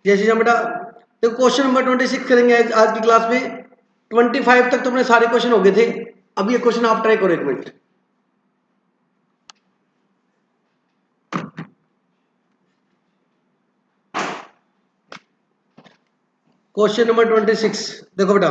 ये चीज हम बेटा देखो क्वेश्चन नंबर 26 करेंगे आज की क्लास में। 25 तक तो अपने सारे क्वेश्चन हो गए थे। अब ये क्वेश्चन आप ट्राई करो एक मिनट। क्वेश्चन नंबर 26 देखो बेटा,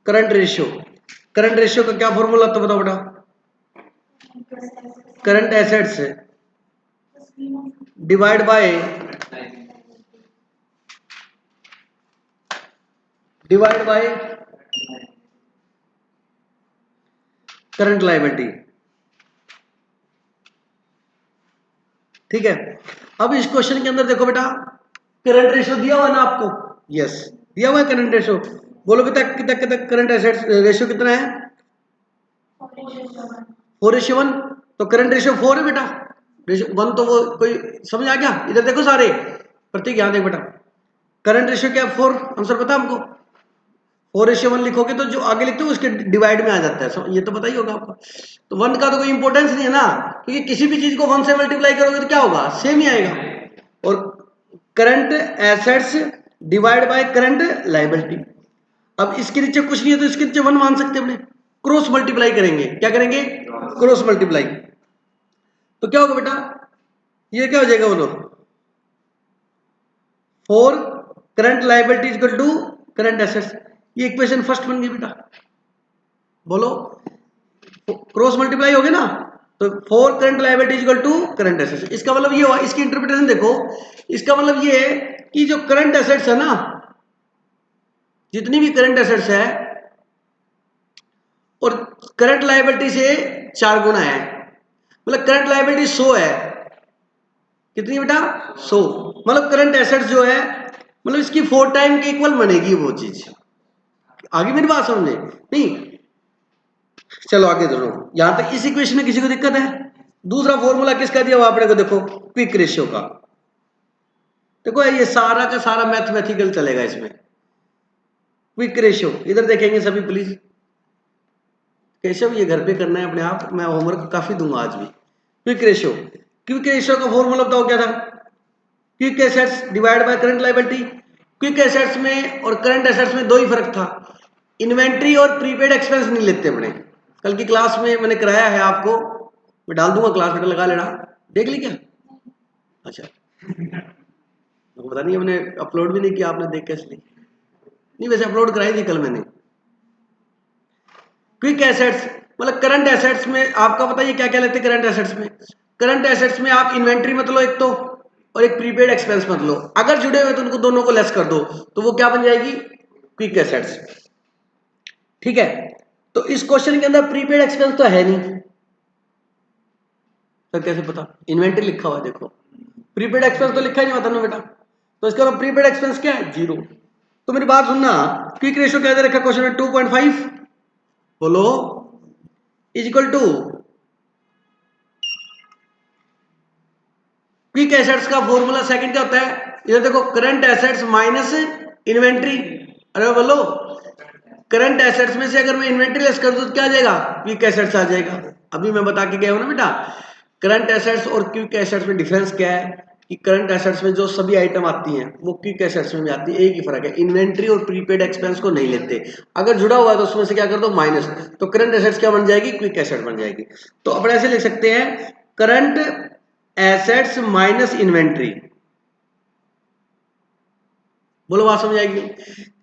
करंट रेशियो। करंट रेशियो का क्या फॉर्मूला तो बताओ बेटा। Current assets divide by current liability. ठीक है। अब इस क्वेश्चन के अंदर देखो बेटा, करंट रेशियो दिया हुआ ना आपको। यस, दिया हुआ है करंट रेशियो। बोलो बेटा कितना कितना करंट एसेट्स रेशियो कितना है? 4:1। तो करंट रेशियो 4 है बेटा। रेशियो 1 तो वो कोई समझ आ गया? इधर देखो सारे प्रतीक, यहाँ देख बेटा। करंट रेशियो क्या है? 4। आंसर पता हमको? 4:1 लिखोगे तो जो आगे लिखते हो उसके डिवाइड में आ जाता है। ये तो पता ही होगा आपको। तो 1 का तो कोई इंपॉर्टेंस नहीं है ना, क्योंकि किसी भी चीज को 1 से मल्टीप्लाई करोगे तो क्या होगा? सेम ही आएगा। और current assets divide by current liability. अब इसके नीचे कुछ नहीं है तो इसके नीचे 1 मान सकते हैं अपने। क्रॉस मल्टीप्लाई करेंगे। क्या करेंगे? Cross multiply. तो क्या होगा बेटा? ये क्या हो जाएगा बोलो? 4 current liability equal to current assets. ये इक्वेशन फर्स्ट बन गई बेटा। बोलो, क्रॉस मल्टीप्लाई हो गया ना, तो 4 current liability equal to current assets. इसका मतलब ये हुआ, इसकी इंटरप्रिटेशन देखो। इसका मतलब ये है कि जो करंट एसेट्स है ना, जितनी भी करंट एसेट्स है और करंट लायबिलिटी से 4 गुना है, मतलब करंट लायबिलिटी 100 है। कितनी बेटा? 100। मतलब करंट एसेट्स जो है, मतलब इसकी 4 टाइम के इक्वल बनेगी वो चीज। आगे मेरी बात समझे नहीं? चलो आगे दोनों, यहां तक इस इक्वेशन में किसी को दिक्कत है? दूसरा फॉर्मूला किसका दिया हुआ आपने को? देखो, क्विक रेशियो का। देखो ये सारा का सारा मैथमेटिकल चलेगा इसमें। क्विक रेशियो इधर देखेंगे सभी प्लीज। केशव ये घर पे करना है अपने आप, मैं होमवर्क काफी दूंगा आज भी। क्विक रेशियो, क्विक रेशियो का फॉर्मूला बताओ क्या था? Quick assets divide by current liability. Quick assets में और करंट एसेट्स में दो ही फर्क था, इन्वेंट्री और प्रीपेड एक्सपेंस नहीं लेते अपने। कल की क्लास में मैंने कराया है आपको, मैं डाल दूंगा क्लास में, लगा लेना। देख ली क्या? अच्छा, तो पता नहीं मैंने अपलोड भी नहीं किया, आपने देख कैसे ली? नहीं वैसे अपलोड कराई थी कल मैंने। क्विक एसेट्स मतलब करंट एसेट्स में आपका बताइए क्या क्या लेते हैं करंट एसेट्स में? करंट एसेट्स में आप इन्वेंट्री मत लो एक तो, और एक प्रीपेड एक्सपेंस मत लो। अगर जुड़े हुए तो उनको दोनों को लेस कर दो, तो वो क्या बन जाएगी? Quick assets. ठीक है। तो इस क्वेश्चन के अंदर प्रीपेड एक्सपेंस तो है नहीं, तो कैसे पता? इन्वेंट्री लिखा हुआ है देखो, प्रीपेड एक्सपेंस तो लिखा ही नहीं होता ना बेटा। तो इसका मतलब प्रीपेड एक्सपेंस क्या है? 0। तो मेरी बात सुनना, क्विक रेशियो क्या दे रखा क्वेश्चन में? 2.5। बोलो, is equal to quick assets का फॉर्मूला सेकंड क्या होता है? इधर देखो, करंट एसेट्स माइनस इन्वेंट्री। अरे बोलो, करंट एसेट्स में से अगर मैं इन्वेंट्री लेस कर दूं तो क्या आ जाएगा? क्विक एसेट्स आ जाएगा। अभी मैं बता के गया हूं ना बेटा, करंट एसेट्स और क्विक एसेट्स में डिफरेंस क्या है कि करंट एसेट्स में जो सभी आइटम आती हैं वो क्विक एसेट्स में भी आती है। एक ही फर्क है, इन्वेंट्री और प्रीपेड एक्सपेंस को नहीं लेते। अगर जुड़ा हुआ है तो उसमें से क्या कर दो? माइनस। तो करंट एसेट्स क्या बन जाएगी? क्विक एसेट बन जाएगी। तो अपन ऐसे लिख सकते हैं, करंट एसेट्स माइनस इन्वेंट्री। बोलो बात समझ आएगी?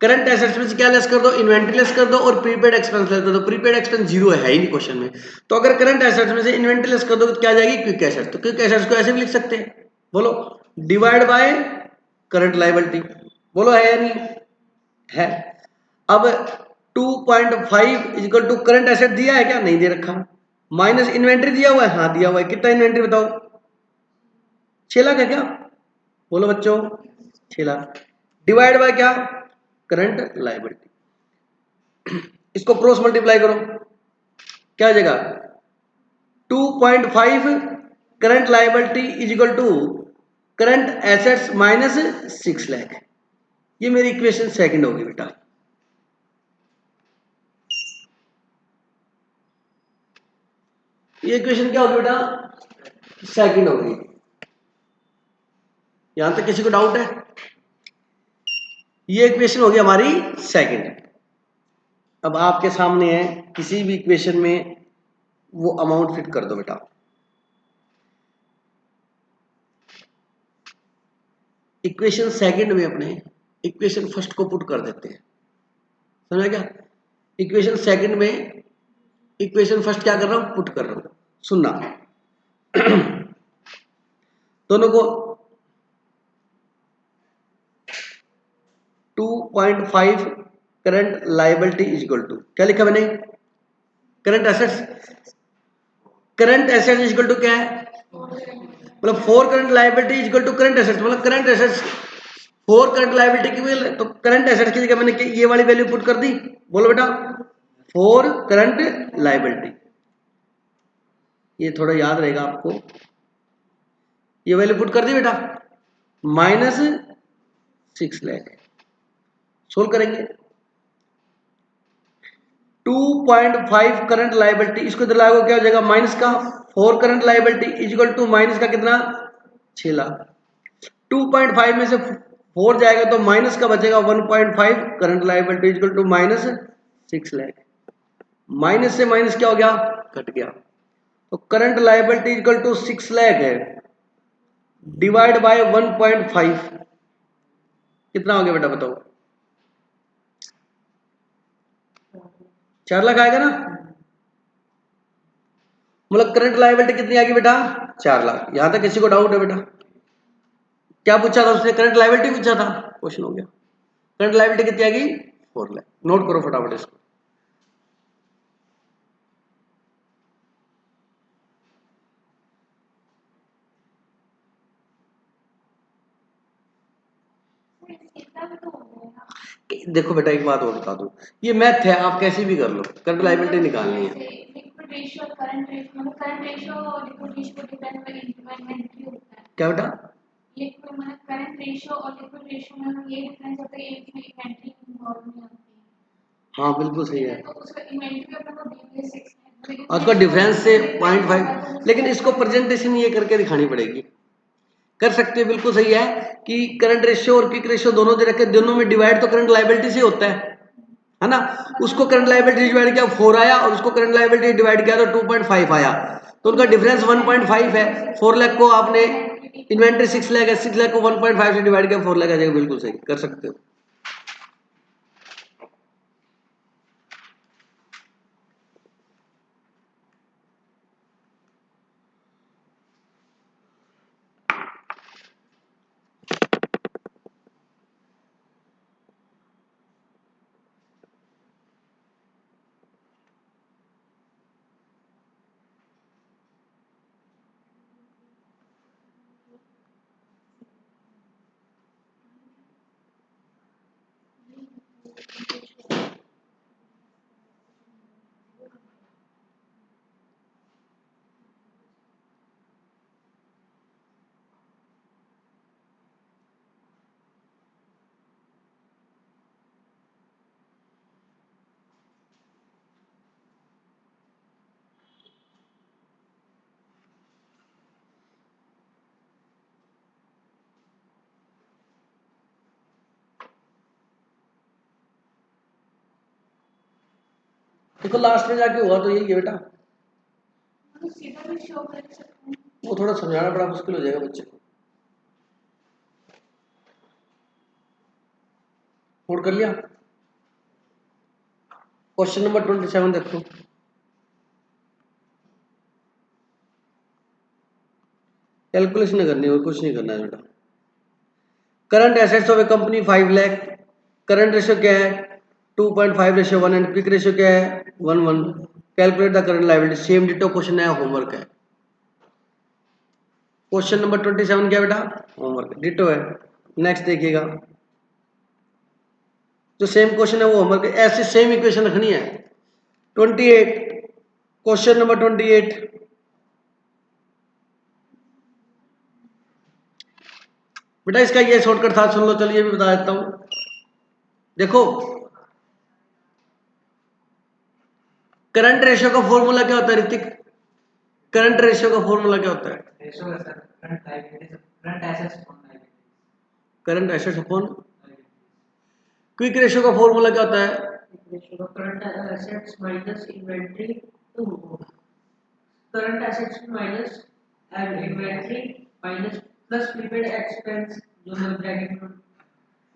करंट एसेट्स में से क्या लेस कर दो? इन्वेंट्री लेस कर दो और प्रीपेड एक्सपेंस लेस कर दो। प्रीपेड एक्सपेंस 0 है ही नहीं क्वेश्चन में। तो अगर करंट एसेट्स में से इन्वेंट्री लेस कर दो तो क्या आ जाएगी? Quick assets. तो क्विक एसेट्स को ऐसे भी लिख सकते हैं, बोलो, डिवाइड बाय करंट लायबिलिटी। बोलो है या नहीं? है। अब 2.5 इक्वल टू करंट एसेट दिया है क्या? नहीं दे रखा। माइनस इन्वेंट्री दिया हुआ है? हाँ दिया हुआ है। कितना इन्वेंट्री बताओ? 6 लाख है क्या? बोलो बच्चों, 6 लाख। डिवाइड बाय क्या? Current liability. इसको क्रॉस मल्टीप्लाई करो, क्या हो जाएगा? 2.5 current liability is equal to current assets minus 6 lakh. ये मेरी इक्वेशन सेकंड होगी बेटा। ये इक्वेशन क्या होगी बेटा? सेकंड होगी। यहां तक किसी को डाउट है? ये इक्वेशन होगी हमारी सेकंड। अब आपके सामने है, किसी भी इक्वेशन में वो अमाउंट फिट कर दो बेटा। इक्वेशन सेकंड में अपने इक्वेशन फर्स्ट को पुट कर देते हैं, समझा क्या? इक्वेशन सेकंड में इक्वेशन फर्स्ट क्या कर रहा हूं, पुट कर रहा हूं। सुनना दोनों को 2.5 current liability is equal to, क्या लिखा मैंने? Current assets. Current assets is equal to क्या है? मतलब 4 current liability is equal to current assets, मतलब करंट एसेट्स 4 करंट लायबिलिटी की वैल्यू, तो करंट एसेट्स की जगह मैंने ये वाली वैल्यू पुट कर दी। बोलो बेटा 4 करंट लायबिलिटी, ये थोड़ा याद रहेगा आपको। ये वैल्यू पुट कर दी बेटा, माइनस 6 लाख। सोल्व करेंगे। 2.5 करंट लायबिलिटी, इसको इधर लागू क्या हो जाएगा, माइनस का 4 current liability is equal to minus का कितना, 6 लाख। 2.5 में से 4 जाएगा तो माइनस का बचेगा 1.5 current liability is equal to minus 6 lakh. Minus से माइनस क्या हो गया, कट गया। तो current liability is equal to 6 lakh है, डिवाइड बाय 1.5 कितना हो गया बेटा बताओ? 4 लाख आएगा ना। मतलब करंट लायबिलिटी कितनी आ गई बेटा, 4 लाख। यहां तक किसी को डाउट है बेटा? क्या पूछा था उसने, करंट लायबिलिटी पूछा था, क्वेश्चन हो गया। करंट लायबिलिटी कितनी आ गई, 4 लाख। नोट करो फटाफट इसको। देखो बेटा एक बात और बता दूं, ये मैथ है, आप कैसे भी कर लो, करंट लायबिलिटी निकालनी है। क्या बेटा? करंट रेशियो और लिक्विड रेशियो में ये डिफरेंस होता है, एक में इन्वेंटरी इन्वॉल्व नहीं होती। हाँ बिल्कुल सही है। तो उसका इन्वेंटरी अपने को DPS 6 है, उसका डिफरेंस से 0.5, लेकिन इसको प्रेजेंटेशन ये करके दिखानी पड़ेगी। कर सकते हैं, बिल्कुल सही है कि करंट रेशियो और क्विक रेशियो दोनों दे रखे, दोनों में डिवाइड तो करंट लायबिलिटी से होता है ना। उसको करंट लायबिलिटी डिवाइड किया 4 आया, और उसको करंट लायबिलिटी डिवाइड किया तो 2.5 आया, तो उनका डिफरेंस 1.5 है। 4 लाख को आपने इन्वेंटरी 6 लाख है, 6 लाख को 1.5 से डिवाइड किया 4 लाख आ जाएगा। बिल्कुल सही, कर सकते हो। देखो लास्ट में जाके हुआ तो यही है बेटा, वो थोड़ा समझाना बड़ा मुश्किल हो जाएगा बच्चे को। नोट कर लिया? क्वेश्चन नंबर 27 देखो। कैलकुलेशन करनी है और कुछ नहीं करना है बेटा। Current assets of A company 5 lakh, current ratio क्या है 2.5:1 एंड क्विक रेशियो क्या है 1:1। Calculate the current liability, same ditto question है, होमवर्क है। क्वेश्चन नंबर 27 क्या बेटा, होमवर्क डिटो है। नेक्स्ट देखिएगा, जो सेम क्वेश्चन है वो होमवर्क है, ऐसे सेम इक्वेशन रखनी है। 28, क्वेश्चन नंबर 28, बेटा इसका ये शॉर्टकट था, सुन लो, चलिए भी बता देता हूं। देखो करंट रेशियो का फॉर्मूला क्या होता है ऋतिक, करंट रेशियो का फॉर्मूला क्या होता है? रेशियो है sir current assets upon liabilities. Current assets upon quick ratio का फॉर्मूला क्या होता है? रेशियो का current assets minus inventory to current assets minus inventory minus plus prepaid expense जो हम ब्रैकेट में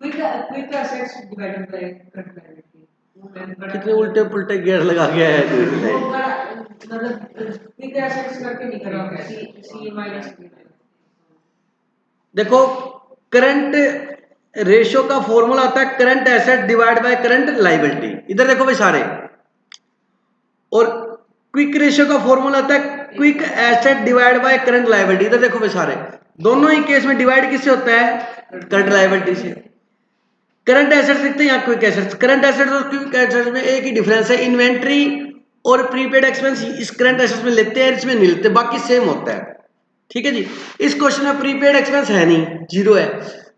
quick assets divided by current liability. कितने उल्टे पुल्टे गेयर लगा के आया है वो मतलब क्विक एसेट्स करके नहीं करा सी माइनस। देखो करंट रेशियो का फॉर्मूला होता है current asset divide by current liability. इधर देखो भाई सारे। और क्विक रेशियो का फॉर्मूला होता है quick asset divide by current liability. इधर देखो भाई सारे, दोनों ही केस में डिवाइड किससे होता है? करंट लायबिलिटी से। करंट एसेट्स लिखते हैं यहाँ क्विक एसेट्स। करंट एसेट्स और क्विक एसेट्स में एक ही डिफरेंस है, इन्वेंट्री और प्रीपेड एक्सपेंस इस करंट एसेट्स में लेते हैं, इसमें नहीं लेते, बाकी सेम होता है। ठीक है जी। इस क्वेश्चन में प्रीपेड एक्सपेंस है नहीं, जीरो है।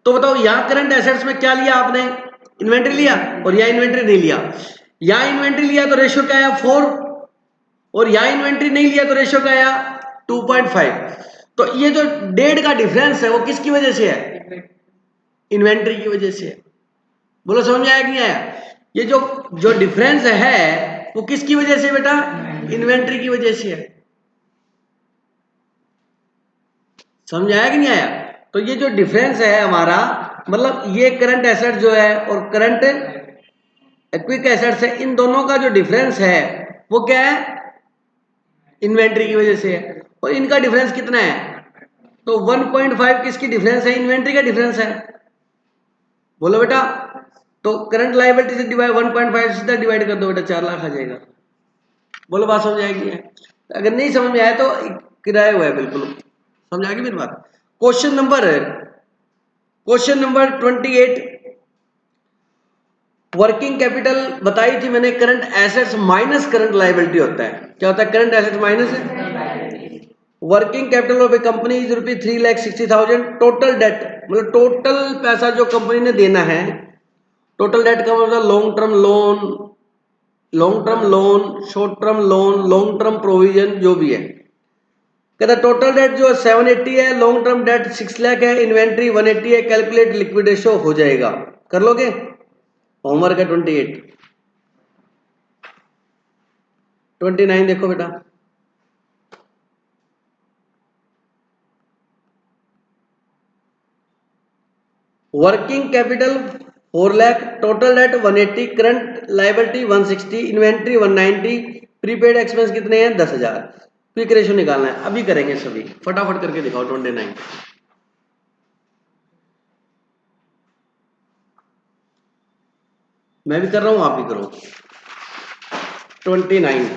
तो बताओ यहाँ करंट एसेट्स में क्या लिया आपने? इन्वेंट्री लिया, और यहाँ इन्वेंट्री नहीं लिया। यहाँ इन्वेंट्री लिया तो रेशियो क्या आया? 4, और यहाँ इन्वेंट्री नहीं लिया तो रेशियो क्या आया? 2.5। तो ये जो 1.5 का डिफरेंस है वो किसकी वजह से है? इन्वेंट्री की वजह से है। बोलो समझ में आया कि नहीं आया? ये जो जो डिफरेंस है वो किसकी वजह से बेटा? इन्वेंट्री की वजह से है। समझ आया कि नहीं आया? तो ये जो डिफरेंस है हमारा, मतलब ये करंट एसेट जो है और करंट क्विक एसेट्स है, इन दोनों का जो डिफरेंस है वो क्या है? इन्वेंट्री की वजह से है। और इनका डिफरेंस कितना है? तो 1.5 किसकी डिफरेंस है? इन्वेंट्री का डिफरेंस है। बोलो बेटा। तो करंट लायबिलिटी से डिवाइड 1.5 सीधा डिवाइड कर दो बेटा, 4 लाख आ जाएगा। बोलो बात समझ आएगी? अगर नहीं समझ में आया तो किराया हुआ है बिल्कुल। समझ आएगी मेरी बात? Question number 28। वर्किंग कैपिटल बताई थी मैंने, current assets minus current liability होता है। क्या होता है? Current assets minus working capital of A company is ₹3,60,000। Total date मतलब टोटल पैसा जो कंपनी ने देना है। टोटल डेट का मतलब long term loan, short term loan, long term provision जो भी है। कहता टोटल डेट जो 780 है, लॉन्ग टर्म डेट 6 लाख है, इन्वेंट्री 180 है, कैलकुलेट लिक्विड रेशियो हो जाएगा। कर लोगे? होमवर्क है 28। 29 देखो बेटा। Working capital 4 lakh, total date 180, current liability 160, inventory 190, prepaid expense कितने हैं? 10,000। क्विक रेशियो निकालना है, अभी करेंगे सभी। फटाफट करके दिखाओ 29। मैं भी कर रहा हूं, आप भी करो। 29।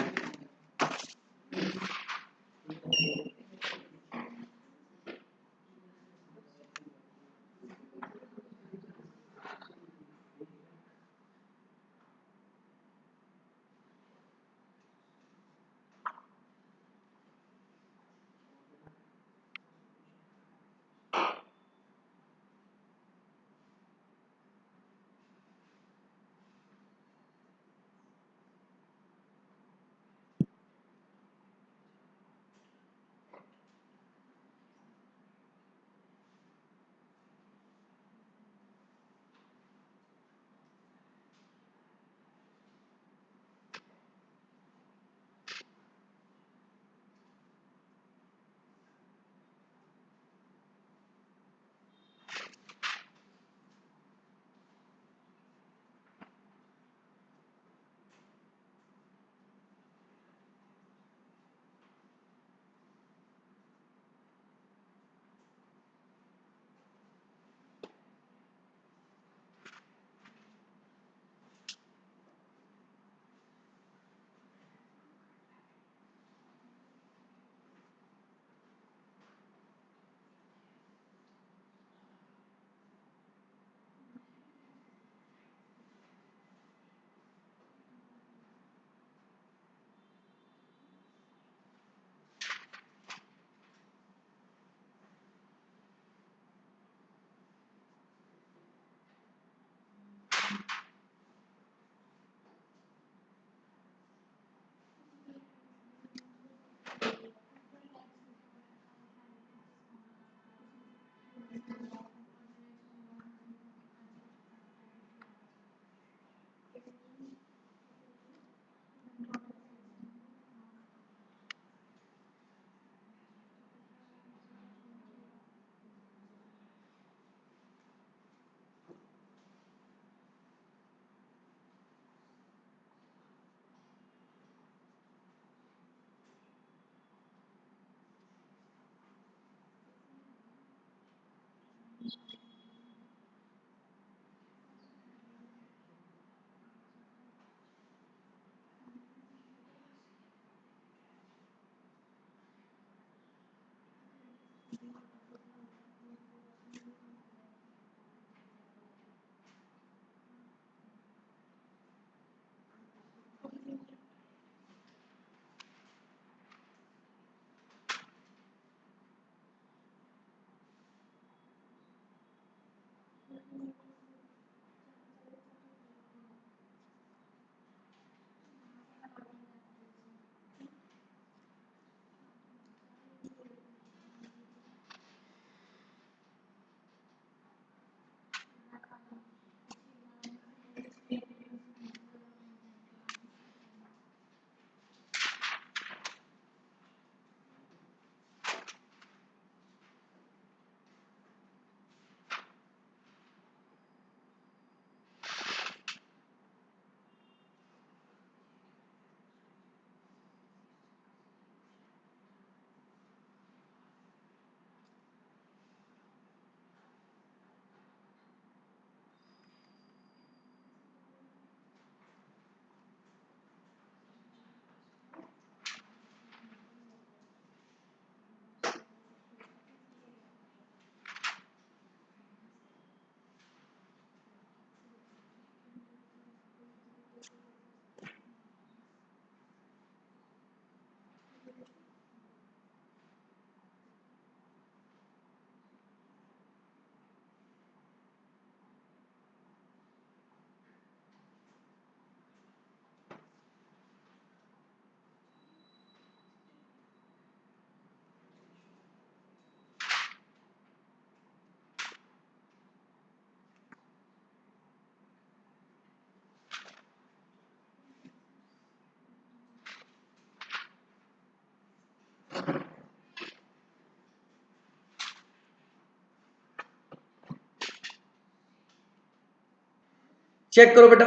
चेक करो बेटा,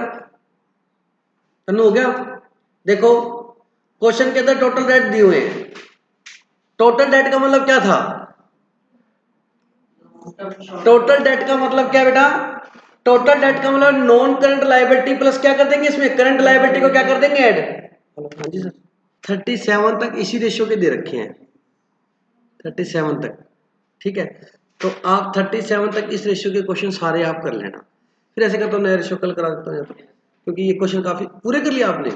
तनु हो गया। देखो क्वेश्चन के अंदर टोटल डेट दिए हुए हैं। टोटल डेट का मतलब क्या था? टोटल डेट का मतलब क्या बेटा? टोटल डेट का मतलब नॉन करंट लायबिलिटी प्लस क्या कर देंगे इसमें, करंट लायबिलिटी को क्या कर देंगे ऐड। हाँ जी सर, 37 तक इसी रेशियो के दे रखे हैं, 37 तक, ठीक है। तो आप 37 तक इस रेशियो के क्वेश्चन सारे आप कर लेना। फिर ऐसे करता हूँ नया रेशियो कल करा देता हूँ, क्योंकि ये क्वेश्चन काफी पूरे कर लिया आपने।